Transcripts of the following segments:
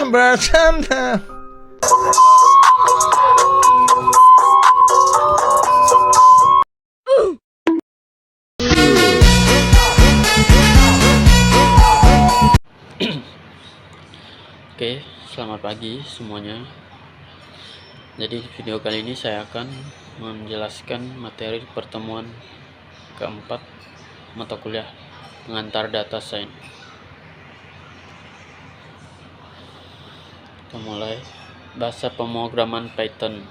bercanda. Oke, selamat pagi semuanya. Jadi di video kali ini saya akan menjelaskan materi pertemuan keempat mata kuliah pengantar data science. Kita mulai. Bahasa pemrograman Python.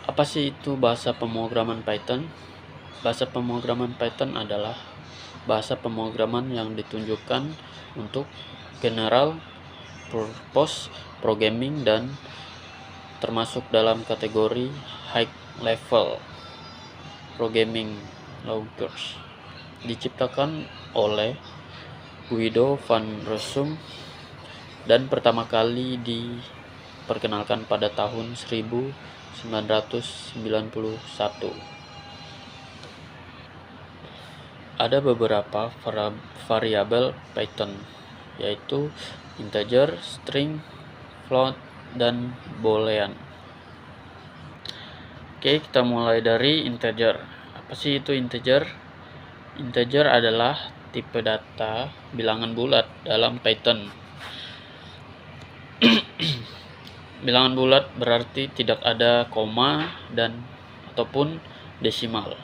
Apa sih itu bahasa pemrograman Python? Bahasa pemrograman Python adalah bahasa pemrograman yang ditunjukkan untuk general purpose programming dan termasuk dalam kategori high level programming languages. Diciptakan oleh Guido van Rossum dan pertama kali diperkenalkan pada tahun 1991. Ada beberapa variabel Python, yaitu integer, string, float, dan boolean. Oke, kita mulai dari integer. Apa sih itu integer? Integer adalah tipe data bilangan bulat dalam Python. Bilangan bulat berarti tidak ada koma dan ataupun desimal.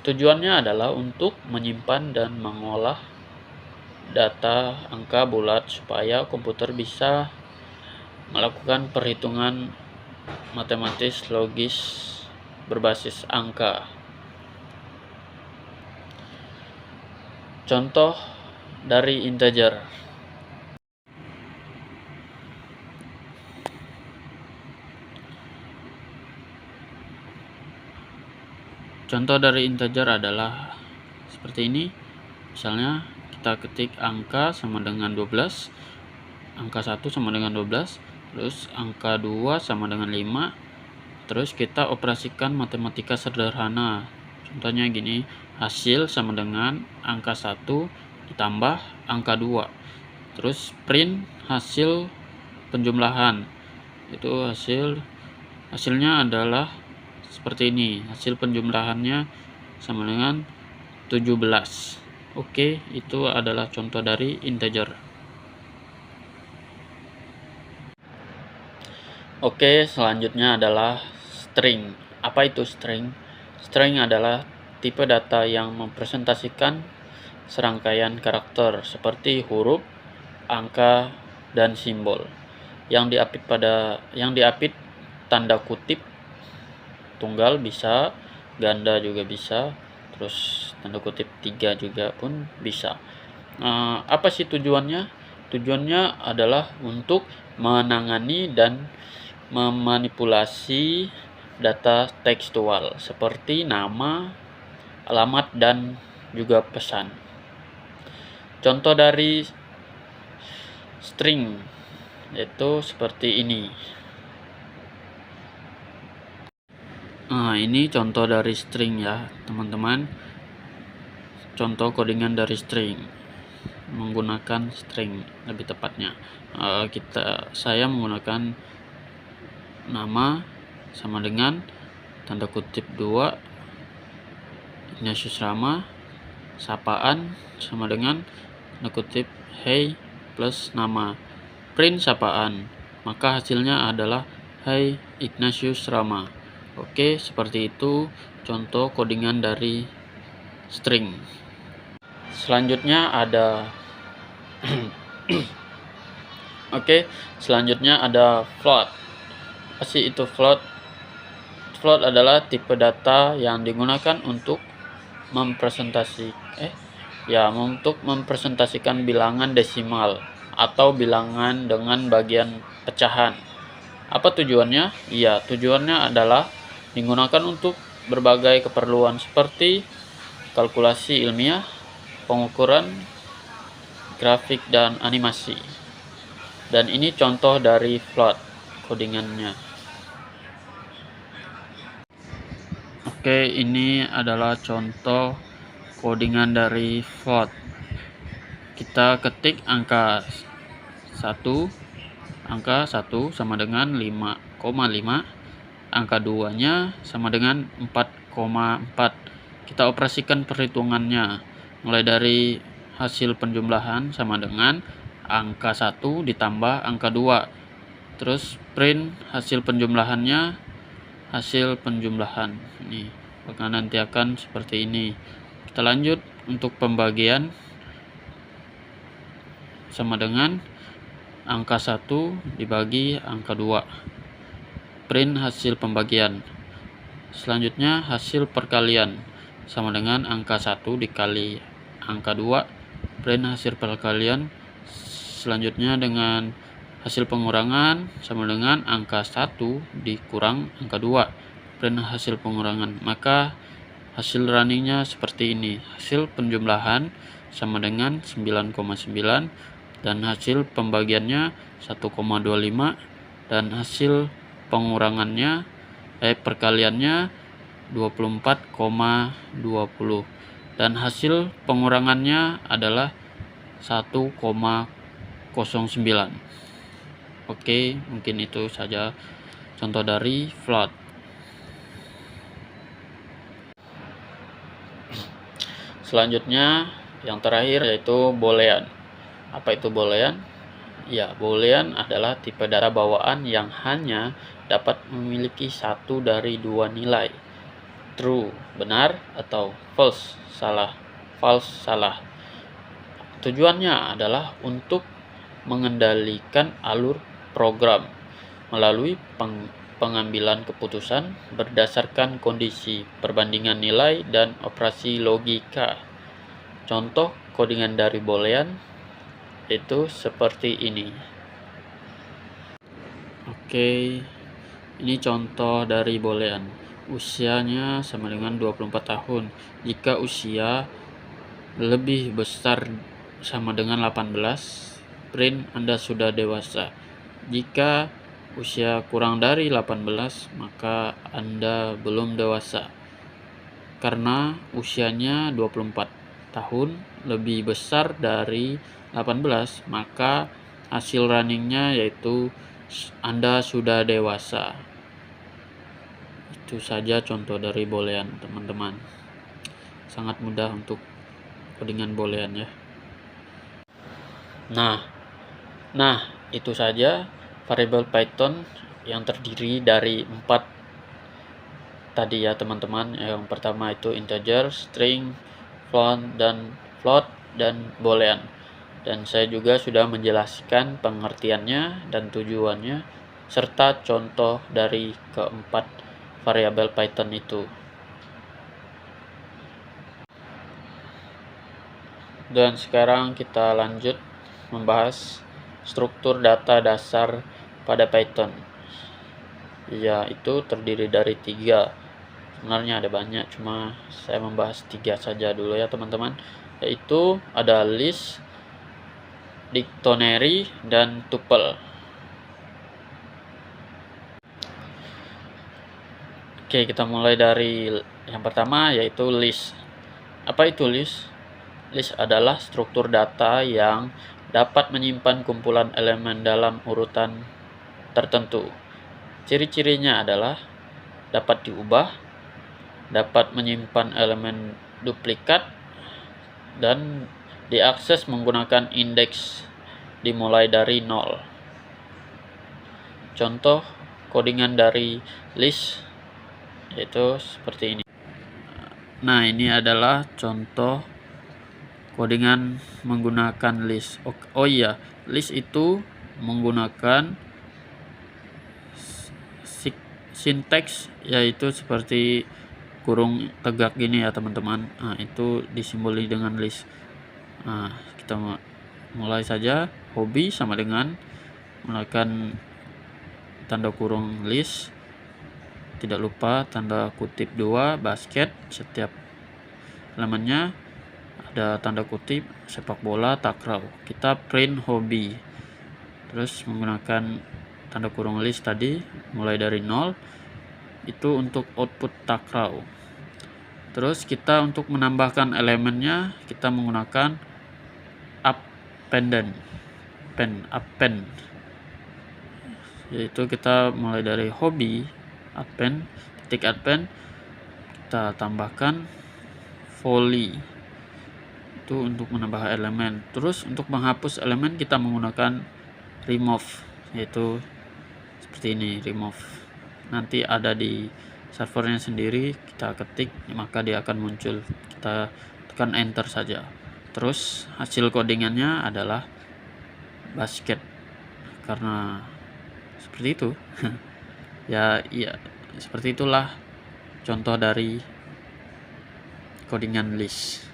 Tujuannya adalah untuk menyimpan dan mengolah data angka bulat supaya komputer bisa melakukan perhitungan matematis logis berbasis angka. Contoh dari integer. Contoh dari integer adalah seperti ini. Misalnya kita ketik angka sama dengan 12, angka 1 sama dengan 12, terus angka 2 sama dengan 5, terus kita operasikan matematika sederhana. Contohnya gini, hasil sama dengan angka 1 ditambah angka 2. Terus print hasil penjumlahan. Itu hasilnya adalah seperti ini. Hasil penjumlahannya sama dengan 17. Oke, itu adalah contoh dari integer. Oke, selanjutnya adalah string. Apa itu string? String adalah tipe data yang mempresentasikan serangkaian karakter seperti huruf, angka, dan simbol yang diapit tanda kutip tunggal bisa, ganda juga bisa, terus tanda kutip 3 juga pun bisa. Apa sih tujuannya? Tujuannya adalah untuk menangani dan memanipulasi data tekstual seperti nama, alamat, dan juga pesan. Contoh dari string yaitu seperti ini. Ini contoh dari string ya, teman-teman. Contoh codingan dari string menggunakan string lebih tepatnya. Saya menggunakan nama sama dengan tanda kutip 2 Ignatius Rama, sapaan sama dengan tanda kutip hey plus nama, print sapaan, maka hasilnya adalah hey Ignatius Rama. Oke, seperti itu contoh codingan dari string. Selanjutnya ada selanjutnya ada float. Apa sih itu float? Float adalah tipe data yang digunakan untuk mempresentasikan bilangan desimal atau bilangan dengan bagian pecahan. Apa tujuannya? Iya, tujuannya adalah digunakan untuk berbagai keperluan seperti kalkulasi ilmiah, pengukuran, grafik, dan animasi. Dan ini contoh dari float codingannya. Oke, ini adalah contoh codingan dari float. kita ketik angka 1 sama dengan 5,5, angka 2-nya sama dengan 4,4. Kita operasikan perhitungannya, mulai dari hasil penjumlahan sama dengan angka 1 ditambah angka 2. Terus print hasil penjumlahannya, hasil penjumlahan. Ini maka nanti akan seperti ini. Kita lanjut untuk pembagian, sama dengan angka 1 dibagi angka 2. Print hasil pembagian. Selanjutnya hasil perkalian, sama dengan angka 1 dikali angka 2. Print hasil perkalian. Selanjutnya dengan hasil pengurangan, sama dengan angka 1 dikurang angka 2. Print hasil pengurangan. Maka hasil runningnya seperti ini. Hasil penjumlahan sama dengan 9,9, dan hasil pembagiannya 1,25, dan hasil pengurangannya perkaliannya 24,20, dan hasil pengurangannya adalah 1,09. Oke, mungkin itu saja contoh dari float. Selanjutnya yang terakhir yaitu boolean. Apa itu boolean? Ya, boolean adalah tipe data bawaan yang hanya dapat memiliki satu dari dua nilai, true benar atau false salah. Tujuannya adalah untuk mengendalikan alur program melalui pengambilan keputusan berdasarkan kondisi perbandingan nilai dan operasi logika. Contoh codingan dari boolean itu seperti ini. Oke, ini contoh dari boolean. Usianya sama dengan 24 tahun. Jika usia lebih besar sama dengan 18, print Anda sudah dewasa. Jika usia kurang dari 18, maka Anda belum dewasa. Karena usianya 24 tahun lebih besar dari 18, maka hasil runningnya yaitu Anda sudah dewasa. Itu saja contoh dari boolean, teman-teman. Sangat mudah untuk codingan boolean ya. Nah, itu saja variabel Python yang terdiri dari 4 tadi ya teman-teman. Yang pertama itu integer, string, float, dan boolean. Dan saya juga sudah menjelaskan pengertiannya dan tujuannya serta contoh dari keempat variabel Python itu. Dan sekarang kita lanjut membahas struktur data dasar pada Python. Yaitu terdiri dari 3. Sebenarnya ada banyak, cuma saya membahas 3 saja dulu ya teman-teman. Yaitu ada list, dictionary, dan tuple. Oke, kita mulai dari yang pertama yaitu list. Apa itu list? List adalah struktur data yang dapat menyimpan kumpulan elemen dalam urutan tertentu. Ciri-cirinya adalah dapat diubah, dapat menyimpan elemen duplikat, dan diakses menggunakan indeks dimulai dari 0. Contoh codingan dari list yaitu seperti ini. Nah, ini adalah contoh codingan menggunakan list. Oh iya, list itu menggunakan sinteks yaitu seperti kurung tegak gini ya teman-teman. Nah, itu disimboli dengan list. Nah, kita mulai saja. Hobi sama dengan menggunakan tanda kurung list. Tidak lupa tanda kutip 2, basket, setiap elemennya ada tanda kutip, sepak bola, takraw. Kita print hobi. Terus menggunakan tanda kurung list tadi mulai dari 0 itu untuk output takraw. Terus kita untuk menambahkan elemennya kita menggunakan up append, yaitu kita mulai dari hobi, append, ketik append, kita tambahkan volley, itu untuk menambah elemen. Terus untuk menghapus elemen kita menggunakan remove, yaitu seperti ini, remove. Nanti ada di servernya sendiri, kita ketik maka dia akan muncul, kita tekan enter saja. Terus hasil codingannya adalah basket, karena seperti itu. ya seperti itulah contoh dari codingan list.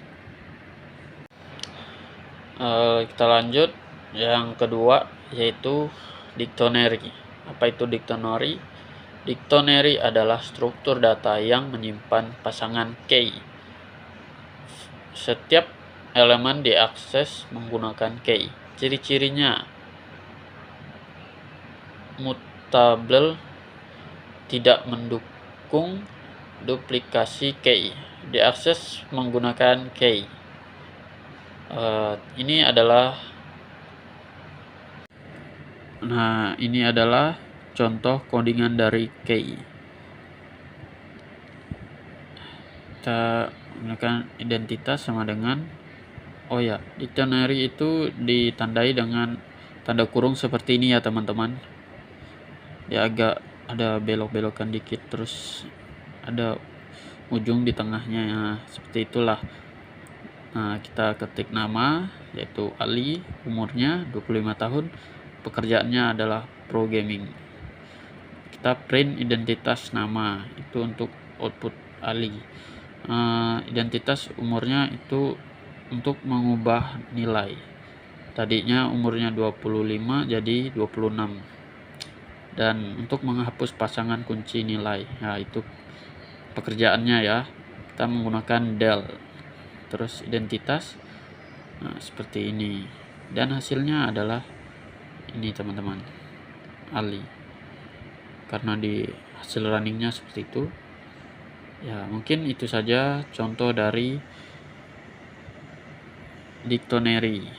Kita lanjut yang kedua, yaitu dictionary. Apa itu dictionary? Dictionary adalah struktur data yang menyimpan pasangan key. Setiap elemen diakses menggunakan key. Ciri-cirinya: mutable, tidak mendukung duplikasi key, diakses menggunakan key. Ini adalah contoh codingan dari key. Kita menggunakan identitas sama dengan dictionary itu ditandai dengan tanda kurung seperti ini ya teman-teman. Dia agak ada belok-belokan dikit, terus ada ujung di tengahnya ya, seperti itulah. Nah, kita ketik nama, yaitu Ali, umurnya 25 tahun, pekerjaannya adalah pro gaming. Kita print identitas nama, itu untuk output Ali. Identitas umurnya itu untuk mengubah nilai. Tadinya umurnya 25 jadi 26. Dan untuk menghapus pasangan kunci nilai, itu pekerjaannya ya, kita menggunakan del. Terus identitas seperti ini, dan hasilnya adalah ini teman-teman, Ali, karena di hasil runningnya seperti itu ya. Mungkin itu saja contoh dari dictionary.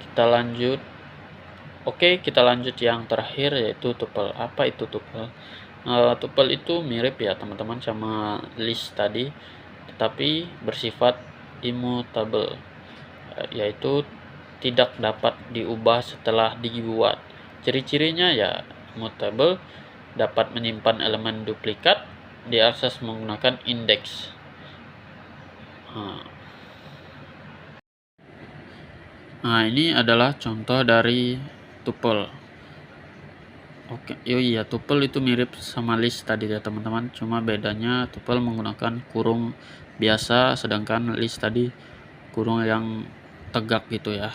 Kita lanjut yang terakhir, yaitu tuple. Apa itu tuple? Tuple itu mirip ya teman-teman sama list tadi, tetapi bersifat immutable, yaitu tidak dapat diubah setelah dibuat. Ciri-cirinya ya mutable, dapat menyimpan elemen duplikat, diakses menggunakan indeks. Ini adalah contoh dari tuple. Tuple itu mirip sama list tadi ya teman-teman, cuma bedanya tuple menggunakan kurung biasa, sedangkan list tadi kurung yang tegak gitu ya.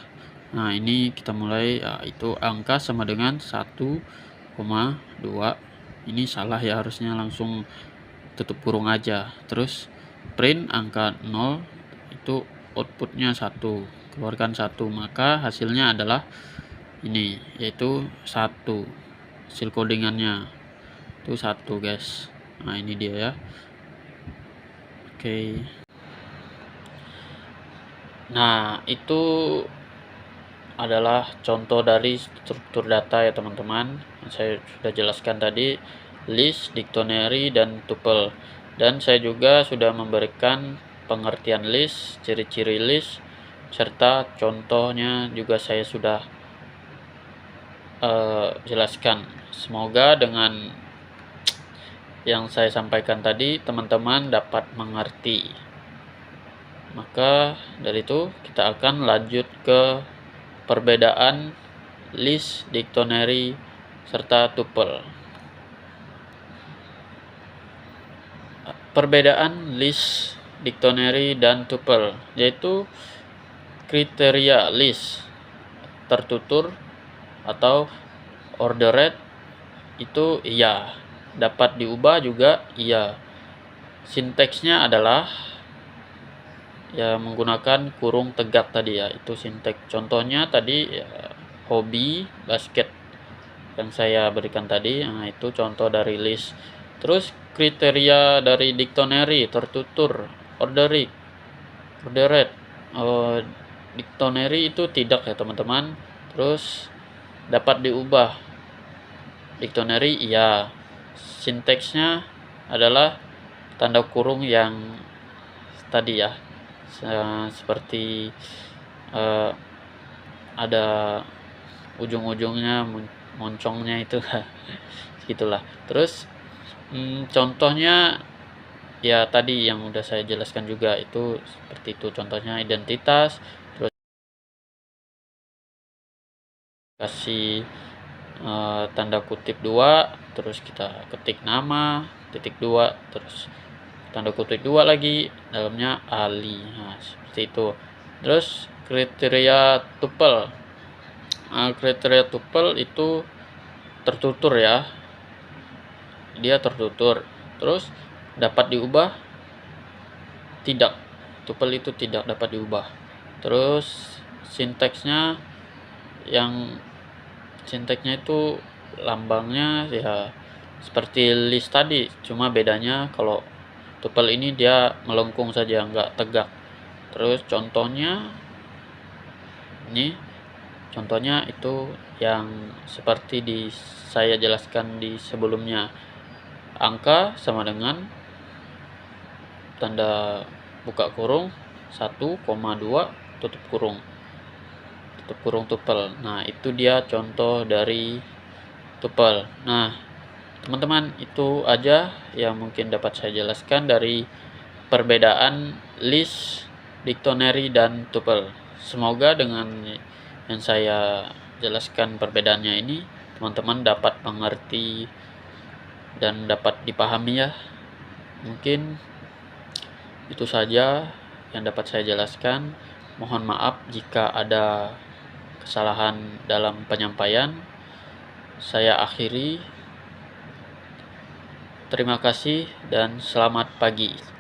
Nah, ini kita mulai, itu angka sama dengan 1,2. Ini salah ya, harusnya langsung tutup kurung aja. Terus print angka 0, itu outputnya 1, keluarkan 1, maka hasilnya adalah ini, yaitu 1. Hasil codingannya itu 1 guys. Nah, ini dia ya. Nah, itu adalah contoh dari struktur data ya teman-teman. Saya sudah jelaskan tadi, list, dictionary, dan tuple. Dan saya juga sudah memberikan pengertian list, ciri-ciri list, serta contohnya juga saya sudah jelaskan. Semoga dengan yang saya sampaikan tadi teman-teman dapat mengerti. Maka dari itu kita akan lanjut ke perbedaan list, dictionary, serta tuple. Perbedaan list, dictionary, dan tuple, yaitu kriteria list tertutur atau ordered itu iya, dapat diubah juga iya. Sinteksnya adalah ya menggunakan kurung tegak tadi ya, itu sinteks. Contohnya tadi ya, hobi, basket yang saya berikan tadi, itu contoh dari list. Terus kriteria dari dictionary tertutur, ordered, dictionary itu tidak ya teman-teman. Terus dapat diubah. Dictionary iya. Sinteksnya adalah tanda kurung yang tadi ya. Seperti ada ujung-ujungnya moncongnya itu gitulah. Terus contohnya ya tadi yang udah saya jelaskan juga itu seperti itu, contohnya identitas, terus kasih tanda kutip 2, terus kita ketik nama titik 2, terus tanda kutip 2 lagi, dalamnya Ali. Nah, seperti itu. Terus kriteria tuple. Kriteria tuple itu tertutur ya, dia tertutur. Terus dapat diubah? Tidak, tuple itu tidak dapat diubah. Terus sinteksnya itu lambangnya ya seperti list tadi, cuma bedanya kalau tuple ini dia melengkung saja, nggak tegak. Terus contohnya itu yang seperti saya jelaskan di sebelumnya. Angka sama dengan tanda buka kurung 1,2 tutup kurung tuple. Nah, itu dia contoh dari tuple. Nah, teman-teman, itu aja yang mungkin dapat saya jelaskan dari perbedaan list, dictionary, dan tuple. Semoga dengan yang saya jelaskan perbedaannya ini teman-teman dapat mengerti dan dapat dipahami ya. Mungkin itu saja yang dapat saya jelaskan. Mohon maaf jika ada kesalahan dalam penyampaian. Saya akhiri. Terima kasih dan selamat pagi.